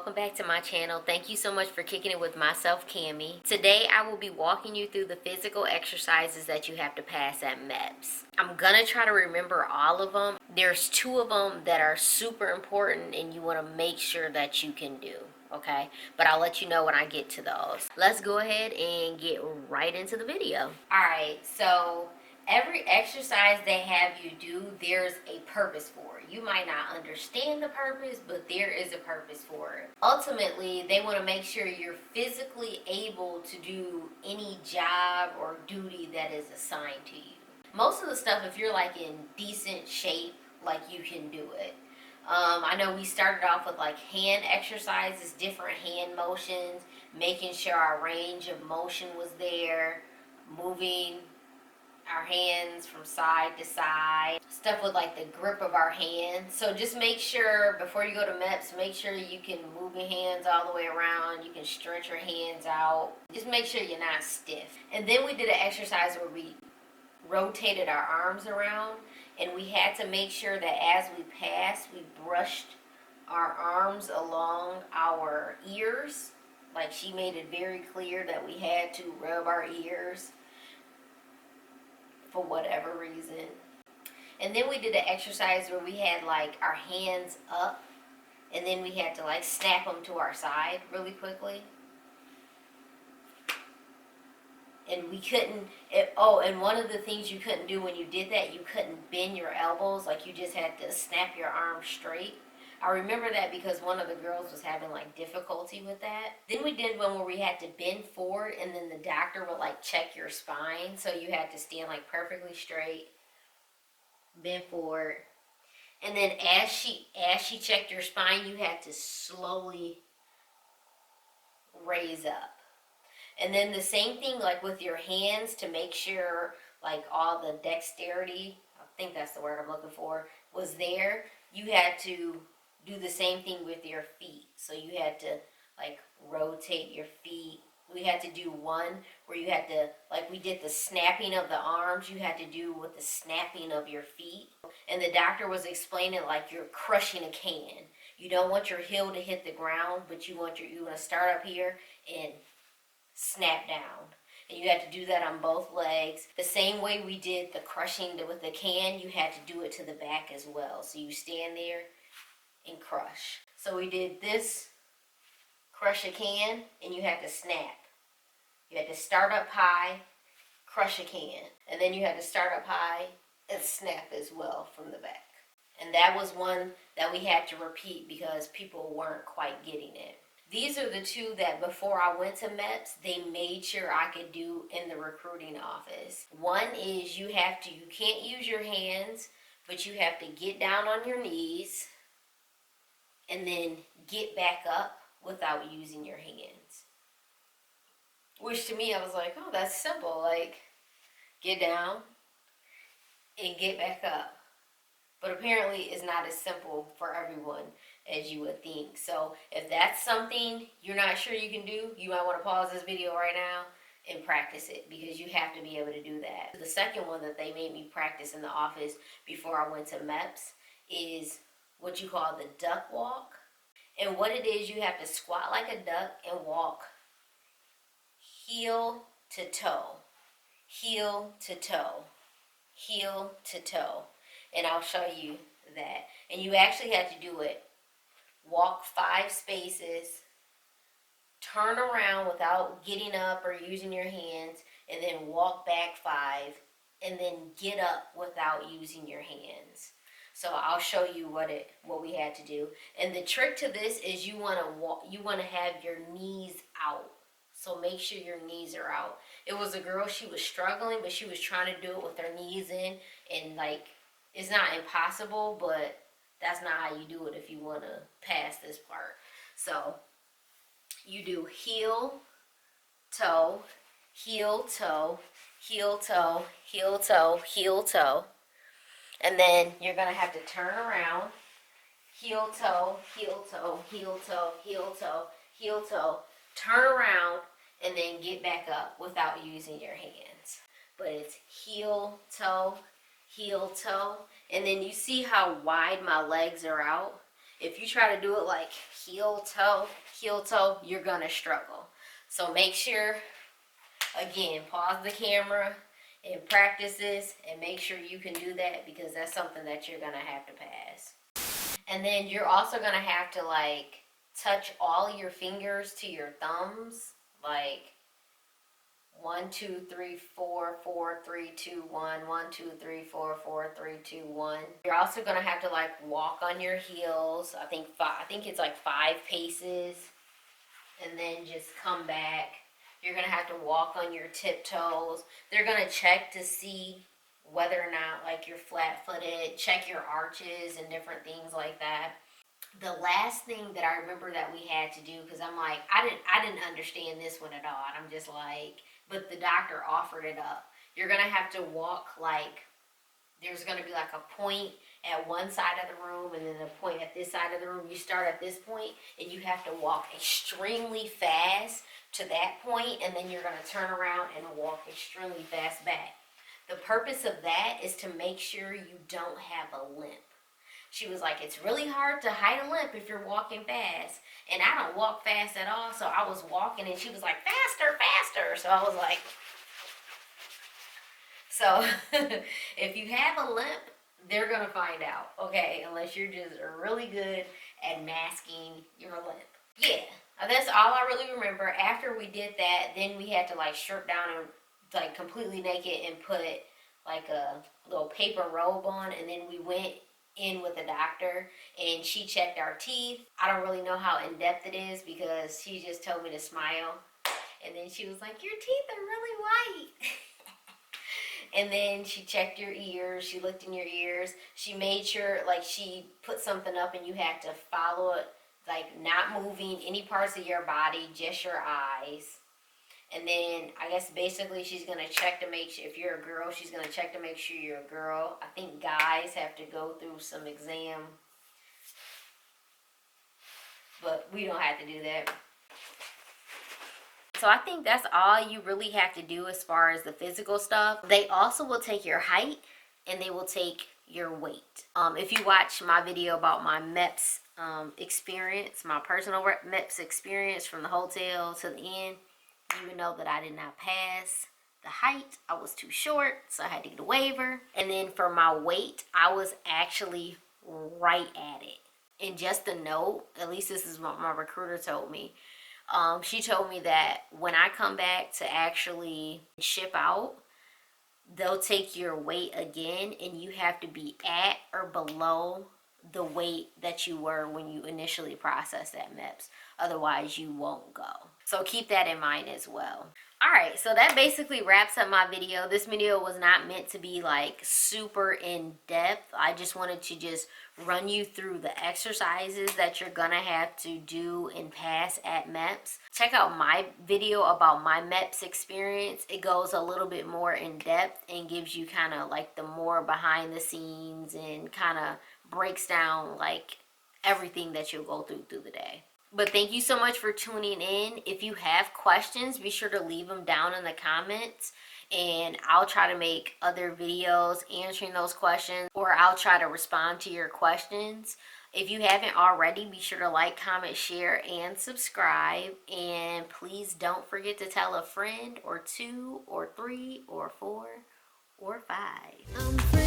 welcome back to my channel. Thank you so much for kicking it with myself, Cammie. Today I will be walking you through the physical exercises that you have to pass at MEPS. I'm gonna try to remember all of them. There's 2 of them that are super important and you want to make sure that you can do, okay? But I'll let you know when I get to those. Let's go ahead and get right into the video. Alright, so every exercise they have you do, there's a purpose for it. You might not understand the purpose, but there is a purpose for it. Ultimately, they want to make sure you're physically able to do any job or duty that is assigned to you. Most of the stuff, if you're like in decent shape, like you can do it. I know we started off with like hand exercises, different hand motions, making sure our range of motion was there, moving our hands from side to side, stuff with like the grip of our hands. So just make sure before you go to MEPS, make sure you can move your hands all the way around, you can stretch your hands out, just make sure you're not stiff. And then we did an exercise where we rotated our arms around, and we had to make sure that as we passed, we brushed our arms along our ears. Like, she made it very clear that we had to rub our ears for whatever reason. And then we did an exercise where we had like our hands up, and then we had to like snap them to our side really quickly. And we couldn't, and one of the things you couldn't do when you did that, you couldn't bend your elbows, like you just had to snap your arms straight. I remember that because one of the girls was having like difficulty with that. Then we did one where we had to bend forward, and then the doctor would like check your spine. So you had to stand like perfectly straight, bend forward. And then as she checked your spine, you had to slowly raise up. And then the same thing like with your hands, to make sure like all the dexterity, I think that's the word I'm looking for, was there. You had to do the same thing with your feet. So you had to like rotate your feet. We had to do one where you had to, like we did the snapping of the arms, you had to do with the snapping of your feet. And the doctor was explaining like you're crushing a can. You don't want your heel to hit the ground, but you want to start up here and snap down. And you had to do that on both legs. The same way we did the crushing with the can, you had to do it to the back as well. So you stand there and crush. So we did this, crush a can, and you had to snap. You had to start up high, crush a can, and then you had to start up high and snap as well from the back. And that was one that we had to repeat because people weren't quite getting it. These are the 2 that before I went to MEPS, they made sure I could do in the recruiting office. One is you can't use your hands, but you have to get down on your knees and then get back up without using your hands. Which to me, I was like, oh, that's simple. Like, get down and get back up. But apparently it's not as simple for everyone as you would think. So if that's something you're not sure you can do, you might want to pause this video right now and practice it, because you have to be able to do that. The second one that they made me practice in the office before I went to MEPS is what you call the duck walk. And what it is, you have to squat like a duck and walk heel to toe, heel to toe, heel to toe. And I'll show you that. And you actually have to do it. Walk 5 spaces, turn around without getting up or using your hands, and then walk back 5, and then get up without using your hands. So I'll show you what we had to do. And the trick to this is you want to have your knees out. So make sure your knees are out. It was a girl, she was struggling, but she was trying to do it with her knees in, and like, it's not impossible, but that's not how you do it if you want to pass this part. So you do heel, toe, heel, toe, heel, toe, heel, toe, heel, toe. And then you're going to have to turn around, heel, toe, heel, toe, heel, toe, heel, toe, heel, toe, turn around, and then get back up without using your hands. But it's heel, toe, and then you see how wide my legs are out. If you try to do it like heel toe, you're gonna struggle. So make sure, again, pause the camera and practice this and make sure you can do that, because that's something that you're gonna have to pass. And then you're also gonna have to like touch all your fingers to your thumbs, like 1, 2, 3, 4, 4, 3, 2, 1, 1, 2, 3, 4, 4, 3, 2, 1. You're also gonna have to like walk on your heels. I think it's like 5 paces, and then just come back. You're gonna have to walk on your tiptoes. They're gonna check to see whether or not like you're flat-footed, check your arches and different things like that. The last thing that I remember that we had to do, because I'm like, I didn't understand this one at all. And I'm just like, but the doctor offered it up. You're gonna have to walk like, there's gonna be like a point at one side of the room and then a point at this side of the room. You start at this point and you have to walk extremely fast to that point, and then you're gonna turn around and walk extremely fast back. The purpose of that is to make sure you don't have a limp. She was like, it's really hard to hide a limp if you're walking fast. And I don't walk fast at all, so I was walking and she was like, faster, faster. So I was like, so if you have a limp, they're gonna find out, okay? Unless you're just really good at masking your limp. Yeah, that's all I really remember. After we did that, then we had to like strip down and like completely naked and put like a little paper robe on, and then we went in with the doctor and she checked our teeth. I don't really know how in depth it is because she just told me to smile, and then she was like, your teeth are really white. And then she checked your ears, she looked in your ears, she made sure like she put something up and you had to follow it, like not moving any parts of your body, just your eyes. And then I guess basically she's gonna check to make sure, if you're a girl, she's gonna check to make sure you're a girl. I think guys have to go through some exam, but we don't have to do that. So I think that's all you really have to do as far as the physical stuff. They also will take your height and they will take your weight. If you watch my video about my MEPS experience, my personal MEPS experience from the hotel to the end, you would know that I did not pass the height. I was too short, so I had to get a waiver. And then for my weight, I was actually right at it. And just a note, at least this is what my recruiter told me. She told me that when I come back to actually ship out, they'll take your weight again and you have to be at or below the weight that you were when you initially processed that MEPS. Otherwise, you won't go. So keep that in mind as well. Alright, so that basically wraps up my video. This video was not meant to be like super in depth. I just wanted to just run you through the exercises that you're gonna have to do and pass at MEPS. Check out my video about my MEPS experience. It goes a little bit more in depth and gives you kind of like the more behind the scenes and kind of breaks down like everything that you'll go through the day. But thank you so much for tuning in. If you have questions, be sure to leave them down in the comments, and I'll try to make other videos answering those questions, or I'll try to respond to your questions. If you haven't already, be sure to like, comment, share, and subscribe. And please don't forget to tell a friend or 2 or 3 or 4 or 5.